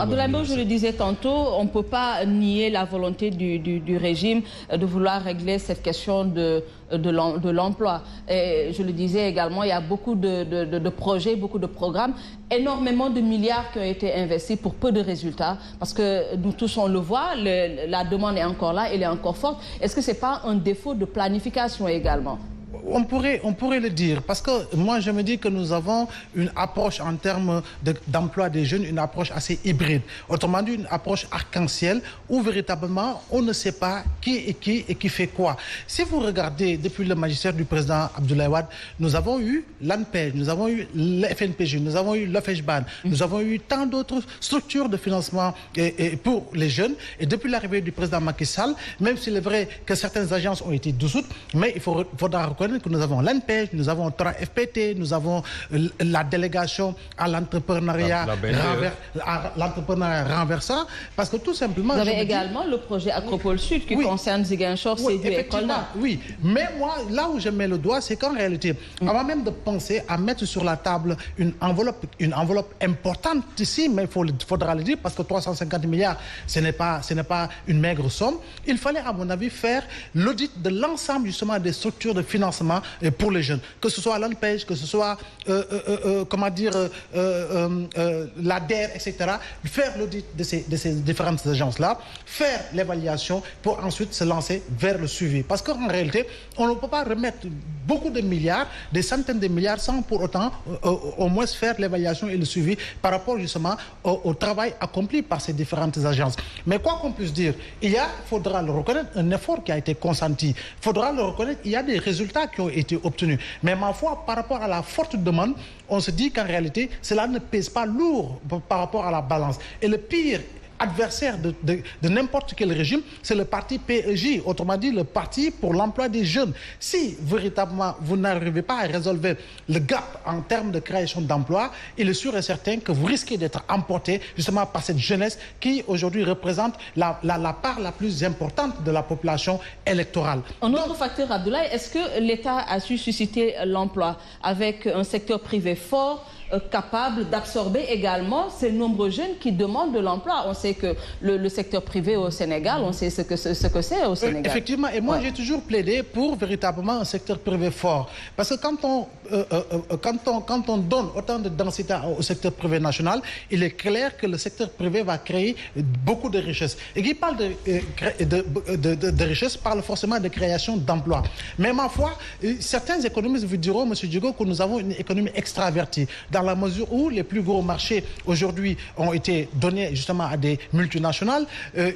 Abdoulaye Mbow, je le disais tantôt, on ne peut pas nier la volonté du régime de vouloir régler cette question de l'emploi. Et je le disais également, il y a beaucoup de projets, beaucoup de programmes, énormément de milliards qui ont été investis pour peu de résultats, parce que nous tous on le voit, la demande est encore là, elle est encore forte. Est-ce que ce n'est pas un défaut de planification également? On pourrait le dire, parce que moi je me dis que nous avons une approche en termes d'emploi des jeunes, une approche assez hybride. Autrement dit, une approche arc-en-ciel où véritablement on ne sait pas qui est qui et qui fait quoi. Si vous regardez depuis le magistère du président Abdoulaye Wade, nous avons eu l'ANPEJ, nous avons eu le FNPJ, nous avons eu l'OFEJBAN, nous avons eu tant d'autres structures de financement pour les jeunes. Et depuis l'arrivée du président Macky Sall, même s'il est vrai que certaines agences ont été dissoutes, mais il faudra reconnaître que nous avons l'ANPEJ, nous avons 3FPT, nous avons la délégation à l'entrepreneuriat renversant, parce que tout simplement... Vous avez également le projet Acropole Sud qui concerne Ziguinchor, Sédhiou et Kolda. Oui, mais moi, là où je mets le doigt, c'est qu'en réalité, avant même de penser à mettre sur la table une enveloppe importante ici, mais il faudra le dire, parce que 350 milliards, ce n'est pas une maigre somme, il fallait, à mon avis, faire l'audit de l'ensemble, justement, des structures de financement pour les jeunes, que ce soit l'ANPEJ, que ce soit l'ADER, etc. Faire l'audit de ces différentes agences-là, faire l'évaluation pour ensuite se lancer vers le suivi. Parce qu'en réalité, on ne peut pas remettre beaucoup de milliards, des centaines de milliards, sans pour autant au moins faire l'évaluation et le suivi par rapport justement au travail accompli par ces différentes agences. Mais quoi qu'on puisse dire, il faudra le reconnaître, un effort qui a été consenti. Il faudra le reconnaître, il y a des résultats qui ont été obtenus. Mais ma foi, par rapport à la forte demande, on se dit qu'en réalité, cela ne pèse pas lourd par rapport à la balance. Et le pire adversaire de n'importe quel régime, c'est le parti PEJ, autrement dit le parti pour l'emploi des jeunes. Si véritablement vous n'arrivez pas à résolver le gap en termes de création d'emplois, il est sûr et certain que vous risquez d'être emporté justement par cette jeunesse qui aujourd'hui représente la part la plus importante de la population électorale. Un autre facteur, Abdoulaye, est-ce que l'État a su susciter l'emploi avec un secteur privé fort, capable d'absorber également ces nombreux jeunes qui demandent de l'emploi? On sait que le secteur privé au Sénégal, on sait ce que c'est au Sénégal. Effectivement, et moi j'ai toujours plaidé pour véritablement un secteur privé fort. Parce que quand on donne autant de densité au secteur privé national, il est clair que le secteur privé va créer beaucoup de richesses. Et qui parle de richesses parle forcément de création d'emplois. Mais ma foi, certains économistes vous diront, M. Djigo, que nous avons une économie extravertie. Dans la mesure où les plus gros marchés aujourd'hui ont été donnés justement à des multinationales.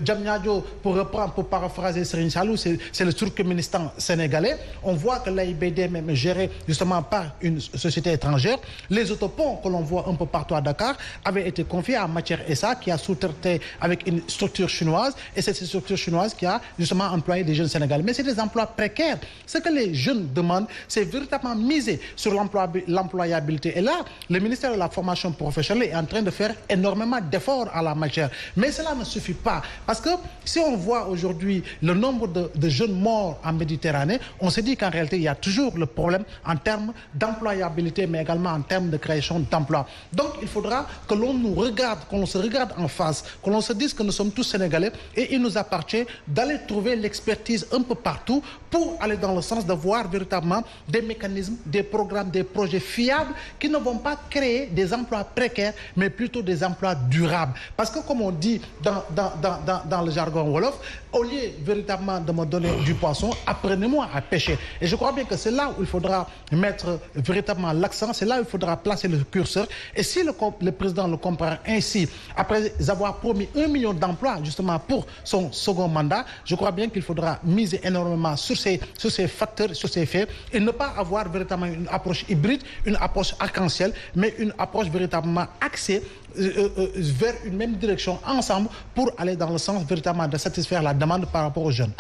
Diamniadio, pour paraphraser Serigne Salou, c'est le Turkménistan sénégalais. On voit que l'AIBD même est géré justement par une société étrangère. Les autoponts que l'on voit un peu partout à Dakar avaient été confiés à Matière SA qui a sous-traité avec une structure chinoise, et c'est cette structure chinoise qui a justement employé des jeunes sénégalais. Mais c'est des emplois précaires. Ce que les jeunes demandent, c'est véritablement miser sur l'employabilité. Et là, le ministère de la formation professionnelle est en train de faire énormément d'efforts à la matière. Mais cela ne suffit pas. Parce que si on voit aujourd'hui le nombre de jeunes morts en Méditerranée, on se dit qu'en réalité, il y a toujours le problème en termes d'employabilité, mais également en termes de création d'emplois. Donc, il faudra que l'on nous regarde, que l'on se regarde en face, que l'on se dise que nous sommes tous Sénégalais et il nous appartient d'aller trouver l'expertise un peu partout pour aller dans le sens de voir véritablement des mécanismes, des programmes, des projets fiables qui ne vont pas créer des emplois précaires, mais plutôt des emplois durables. Parce que comme on dit dans le jargon wolof, au lieu véritablement de me donner du poisson, apprenez-moi à pêcher. Et je crois bien que c'est là où il faudra mettre véritablement l'accent, c'est là où il faudra placer le curseur. Et si le président le comprend ainsi, après avoir promis 1 million d'emplois justement pour son second mandat, je crois bien qu'il faudra miser énormément sur ces facteurs, sur ces faits, et ne pas avoir véritablement une approche hybride, une approche arc-en-ciel, mais une approche véritablement axée vers une même direction ensemble pour aller dans le sens véritablement de satisfaire la demande par rapport aux jeunes.